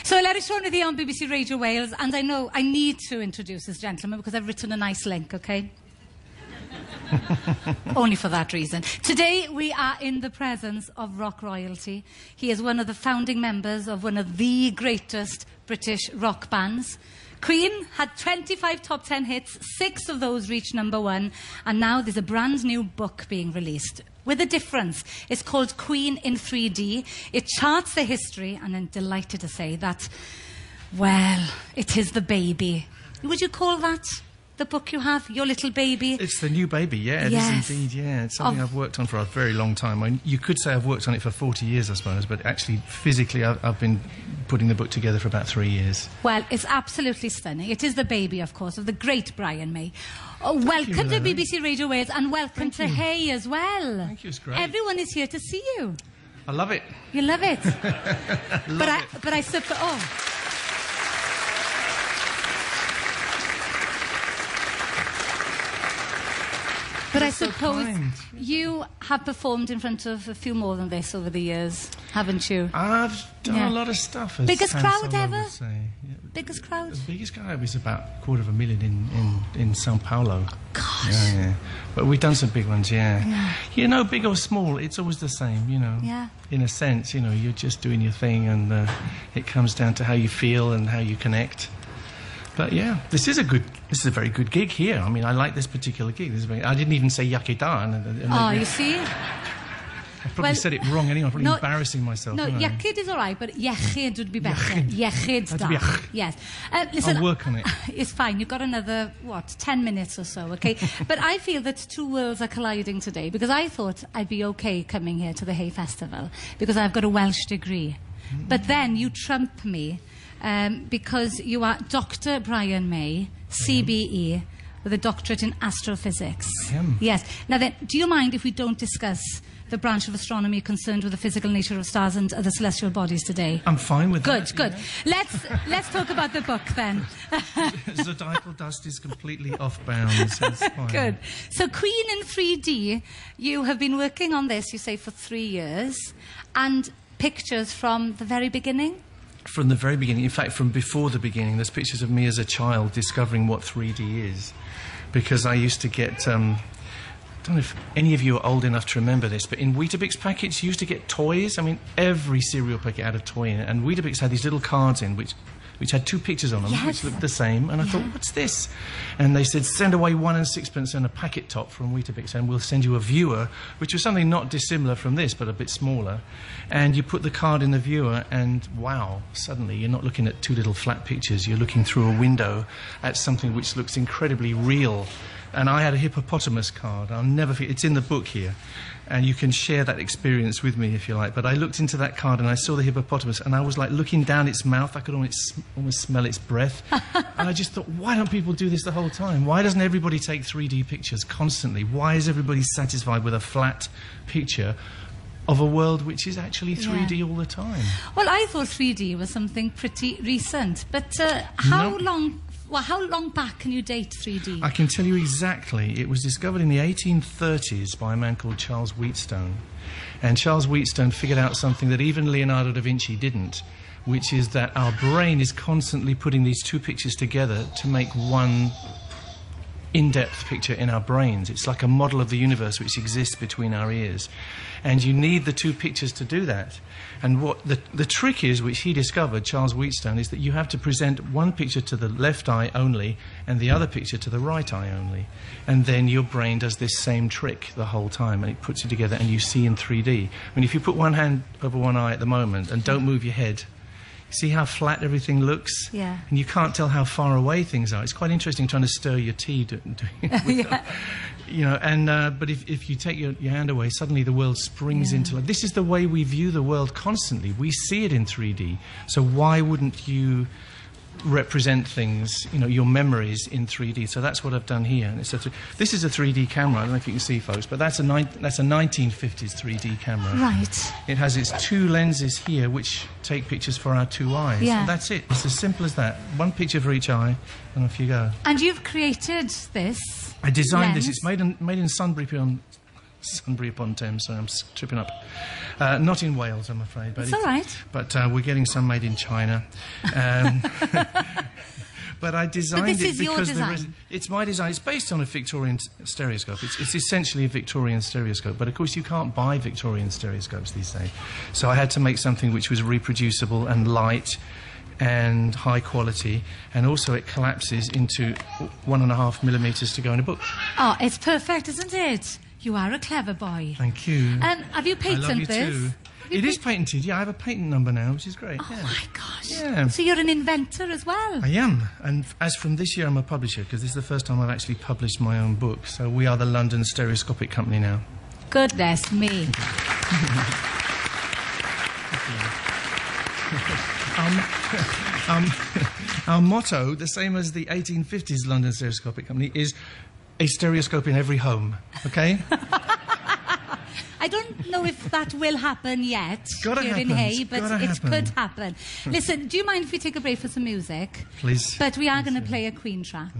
So Eleri Sion with you on BBC Radio Wales, and I know I need to introduce this gentleman because I've written a nice link, okay? Only for that reason. Today we are in the presence of rock royalty. He is one of the founding members of one of the greatest British rock bands. Queen had 25 top 10 hits, 6 of those reached #1, and now there's a brand new book being released with a difference. It's called Queen in 3D. It charts the history, and I'm delighted to say that, well, it is the baby. Would you call that the book you have, your little baby? It's the new baby, yeah, it is indeed, yeah. It's something I've worked on for a very long time. You could say I've worked on it for 40 years, I suppose, but actually, physically, I've been putting the book together for about 3 years. Well, it's absolutely stunning. It is the baby, of course, of the great Brian May. Oh, welcome to BBC Radio Wales, and welcome to Hay as well. Thank you, it's great. Everyone is here to see you. I love it. You love it? Love it. But I suppose... Oh. But I suppose you have performed in front of a few more than this over the years, haven't you? I've done a lot of stuff. Biggest crowd ever? Yeah. Biggest crowd? The biggest crowd was about 250,000 in São Paulo. Gosh. Yeah. But we've done some big ones, yeah. You know, big or small, it's always the same, you know. Yeah. In a sense, you know, you're just doing your thing, and it comes down to how you feel and how you connect. But yeah, this is a very good gig here. I mean, I like this particular gig. I didn't even say Yakida. Oh, you see? I probably said it wrong anyway. I'm probably embarrassing myself. No, Yakid is all right, but Yechid would be better. Yechid da. Yes. Listen, I'll work on it. It's fine. You've got another, 10 minutes or so, okay? But I feel that two worlds are colliding today, because I thought I'd be okay coming here to the Hay Festival because I've got a Welsh degree. But then you trump me because you are Dr. Brian May, CBE, with a doctorate in astrophysics. Yes. Now then, do you mind if we don't discuss the branch of astronomy concerned with the physical nature of stars and other celestial bodies today? I'm fine with that. Good. Let's talk about the book then. Zodiacal dust is completely off bounds. It's fine. Good. So Queen in 3D, you have been working on this, you say, for 3 years, and pictures from the very beginning? From the very beginning. In fact, from before the beginning. There's pictures of me as a child discovering what 3D is. Because I used to get... I don't know if any of you are old enough to remember this, but in Weetabix packets you used to get toys. I mean, every cereal packet had a toy in it, and Weetabix had these little cards in which had 2 pictures on them, which looked the same, and I thought, what's this? And they said, send away 1 and 6pence and a packet top from Weetabix, and we'll send you a viewer, which was something not dissimilar from this, but a bit smaller. And you put the card in the viewer, and wow, suddenly you're not looking at 2 little flat pictures, you're looking through a window at something which looks incredibly real. And I had a hippopotamus card. I'll never forget. It's in the book here. And you can share that experience with me if you like. But I looked into that card and I saw the hippopotamus and I was like looking down its mouth. I could almost smell its breath. And I just thought, why don't people do this the whole time? Why doesn't everybody take 3D pictures constantly? Why is everybody satisfied with a flat picture of a world which is actually 3D all the time? Well, I thought 3D was something pretty recent. But how long back can you date 3D? I can tell you exactly. It was discovered in the 1830s by a man called Charles Wheatstone. And Charles Wheatstone figured out something that even Leonardo da Vinci didn't, which is that our brain is constantly putting these 2 pictures together to make one in-depth picture in our brains. It's like a model of the universe which exists between our ears. And you need the 2 pictures to do that. And what the trick is, which he discovered, Charles Wheatstone, is that you have to present one picture to the left eye only and the other picture to the right eye only. And then your brain does this same trick the whole time, and it puts it together and you see in 3D. I mean, if you put one hand over one eye at the moment and don't move your head, see how flat everything looks? Yeah. And you can't tell how far away things are. It's quite interesting trying to stir your tea. You know, and but if you take your hand away, suddenly the world springs into life. This is the way we view the world constantly. We see it in 3D. So why wouldn't you represent things, you know, your memories in 3D? So that's what I've done here. And it's this is a 3D camera. I don't know if you can see, folks, but that's a 1950s 3D camera. Right. It has its 2 lenses here, which take pictures for our 2 eyes. Yeah. And that's it. It's as simple as that. 1 picture for each eye, and off you go. And you've created this. I designed this. It's made in Sunbury on Sunbury-upon-Thames, so I'm tripping up. Not in Wales, I'm afraid. But it's all right. But we're getting some made in China. But I designed this it is your because design. it's my design. It's based on a Victorian stereoscope. It's essentially a Victorian stereoscope, but of course you can't buy Victorian stereoscopes these days. So I had to make something which was reproducible and light and high quality, and also it collapses into 1.5 millimetres to go in a book. Oh, it's perfect, isn't it? You are a clever boy. Thank you. Have you patented I love you this? too. It is patented, yeah. I have a patent number now, which is great. Oh, yeah. my gosh. Yeah. So you're an inventor as well? I am. And as from this year, I'm a publisher, because this is the first time I've actually published my own book. So we are the London Stereoscopic Company now. Goodness me. Our motto, the same as the 1850s London Stereoscopic Company, is a stereoscope in every home, okay? I don't know if that will happen yet here in Hay, but it could happen. Listen, do you mind if we take a break for some music? Please. But we are going to play a Queen track,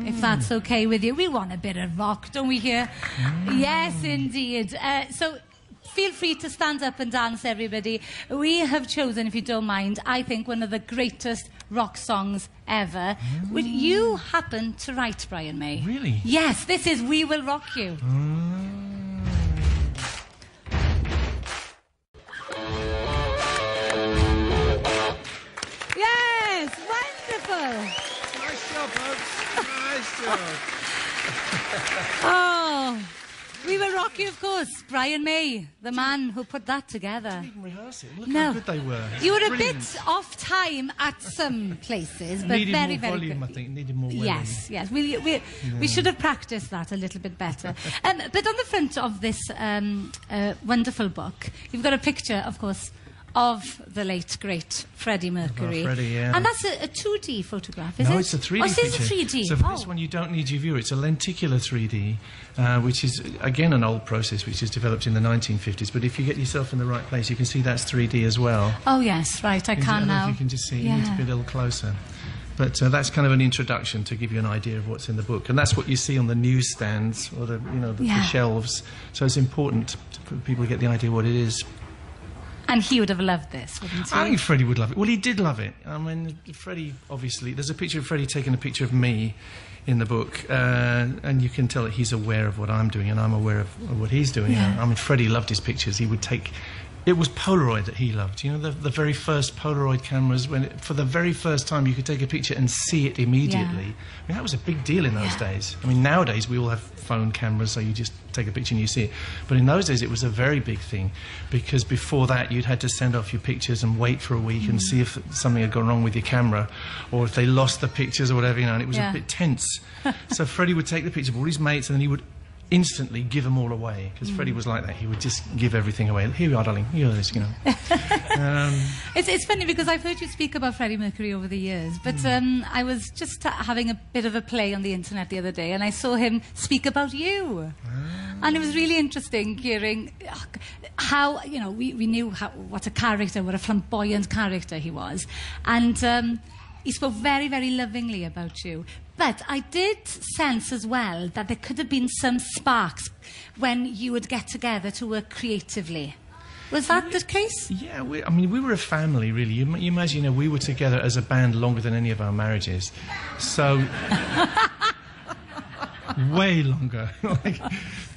if that's okay with you. We want a bit of rock, don't we, here? Yes, indeed. So feel free to stand up and dance, everybody. We have chosen, if you don't mind, I think one of the greatest rock songs ever. Which you happen to write, Brian May. Really? Yes, this is We Will Rock You. Yes, wonderful. Nice job, folks. Nice job. Oh, We Will Rock You, of course. Brian May, the man who put that together. Didn't even rehearse it. Look No. how good they were. You were a Brilliant. bit off time at some places, but Needed very, more very volume, good. I think. Needed more volume. Yes, yes. We should have practiced that a little bit better. But on the front of this wonderful book, you've got a picture, of course, of the late, great Freddie Mercury. Freddie, yeah. And that's a 2D photograph, is it? No, it's a 3D oh, it is picture. a 3D. So for this one, you don't need your viewer. It's a lenticular 3D, which is, again, an old process which was developed in the 1950s. But if you get yourself in the right place, you can see that's 3D as well. Oh, yes, right, I don't can know now. if you can just see it. Yeah. You need to be a little closer. But that's kind of an introduction to give you an idea of what's in the book. And that's what you see on the newsstands or the shelves. So it's important for people to get the idea what it is. And he would have loved this, wouldn't he? I think Freddie would love it. Well, he did love it. I mean, Freddie, obviously, there's a picture of Freddie taking a picture of me in the book, and you can tell that he's aware of what I'm doing, and I'm aware of what he's doing. Yeah. I mean, Freddie loved his pictures. He would take... It was Polaroid that he loved. You know, the very first Polaroid cameras, when for the very first time you could take a picture and see it immediately. Yeah. I mean, that was a big deal in those days. I mean, nowadays we all have phone cameras, so you just take a picture and you see it. But in those days it was a very big thing, because before that you'd had to send off your pictures and wait for a week and see if something had gone wrong with your camera, or if they lost the pictures or whatever, you know, and it was a bit tense. So Freddie would take the picture of all his mates, and then he would instantly give them all away, because Freddie was like that. He would just give everything away. Here you are, darling. Here it is, you know. It's funny because I've heard you speak about Freddie Mercury over the years, but I was just having a bit of a play on the internet the other day, and I saw him speak about you. And it was really interesting hearing how, you know, we knew what a character, what a flamboyant character he was. And he spoke very, very lovingly about you. But I did sense as well that there could have been some sparks when you would get together to work creatively. Was that the case? Yeah, we were a family, really. You imagine, you know, we were together as a band longer than any of our marriages. So... way longer.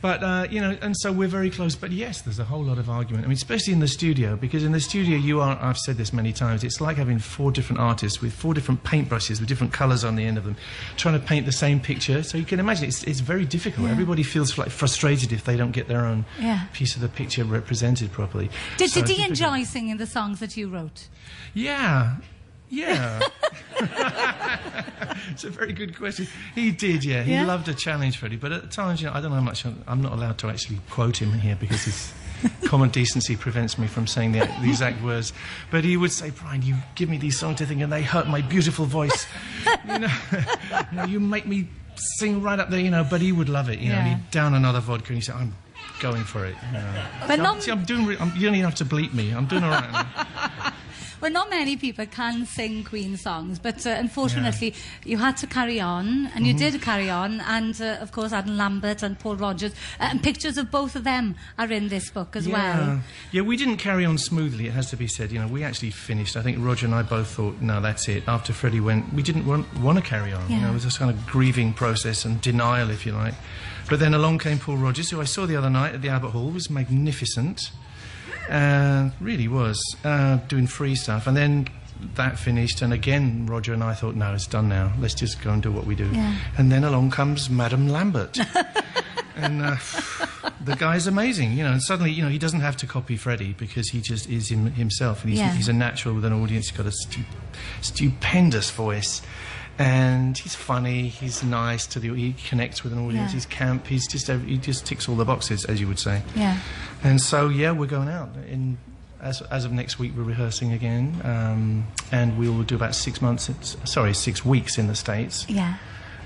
But, you know, and so we're very close. But yes, there's a whole lot of argument. I mean, especially in the studio, because in the studio I've said this many times, it's like having 4 different artists with 4 different paintbrushes with different colours on the end of them, trying to paint the same picture. So you can imagine it's very difficult. Everybody feels like frustrated if they don't get their own piece of the picture represented properly. Did he enjoy singing the songs that you wrote? Yeah. Yeah. It's a very good question. He did, yeah. He loved a challenge, Freddie. But at times, you know, I don't know how much... I'm not allowed to actually quote him here because his common decency prevents me from saying the exact words. But he would say, Brian, you give me these songs to think and they hurt my beautiful voice. You make me sing right up there, you know. But he would love it, you know. And he'd down another vodka and he'd say, I'm going for it. You know. But you don't even have to bleep me. I'm doing all right now. Well, not many people can sing Queen songs, but unfortunately, you had to carry on, and you did carry on. And of course, Adam Lambert and Paul Rogers, and pictures of both of them are in this book as well. Yeah, we didn't carry on smoothly, it has to be said. You know, we actually finished. I think Roger and I both thought, no, that's it. After Freddie went, we didn't want to carry on. Yeah. You know, it was this kind of grieving process and denial, if you like. But then along came Paul Rogers, who I saw the other night at the Albert Hall, was magnificent. Really was, doing free stuff. And then that finished, and again Roger and I thought, no, it's done now, let's just go and do what we do. And then along comes Madame Lambert. And the guy's amazing, you know, and suddenly, you know, he doesn't have to copy Freddie because he just is himself, and he's a natural with an audience. He's got a stupendous voice, and he's funny, he's nice he connects with an audience, he's camp, he just ticks all the boxes, as you would say. And so we're going out as of next week. We're rehearsing again, and we will do about 6 weeks in the States.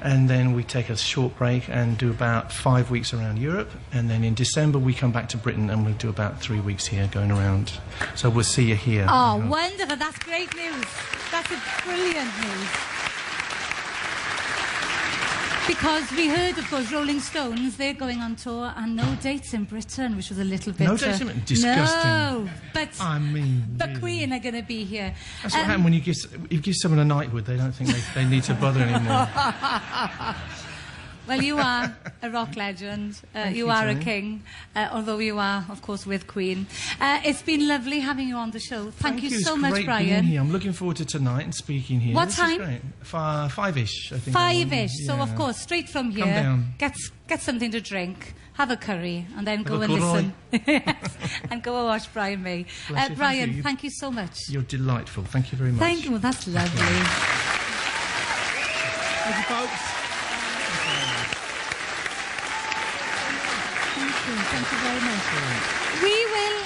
And then we take a short break and do about 5 weeks around Europe, and then in December we come back to Britain and we'll do about 3 weeks here going around. So we'll see you here. Oh, wonderful. That's great news. That's a brilliant news. Because we heard, of course, Rolling Stones, they're going on tour, and no dates in Britain, which was a little bit... No dates in Britain? Disgusting. No, but... I mean, But really. Queen are going to be here. That's what happened when you give someone a knighthood. They don't think they need to bother anymore. Well, you are a rock legend. You are a king, although you are, of course, with Queen. It's been lovely having you on the show. Thank you so much, It's great Brian. being here. I'm looking forward to tonight and speaking here. What This time? Is great. 5-ish, I think. 5-ish. So, Yeah. of course, straight from here, Come down. get something to drink, have a curry, and then go a and curry. listen. And go and watch Brian May. Bless you, Brian, thank you so much. You're delightful. Thank you very much. Thank you. Well, that's lovely. Thank you, folks. Thank you very much. We will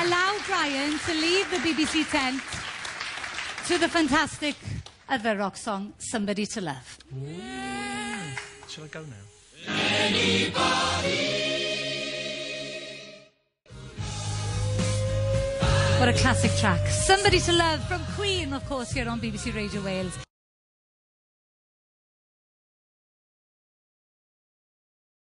allow Brian to leave the BBC tent to the fantastic other rock song, Somebody to Love. Ooh. Shall I go now? What a classic track. Somebody to Love from Queen, of course, here on BBC Radio Wales.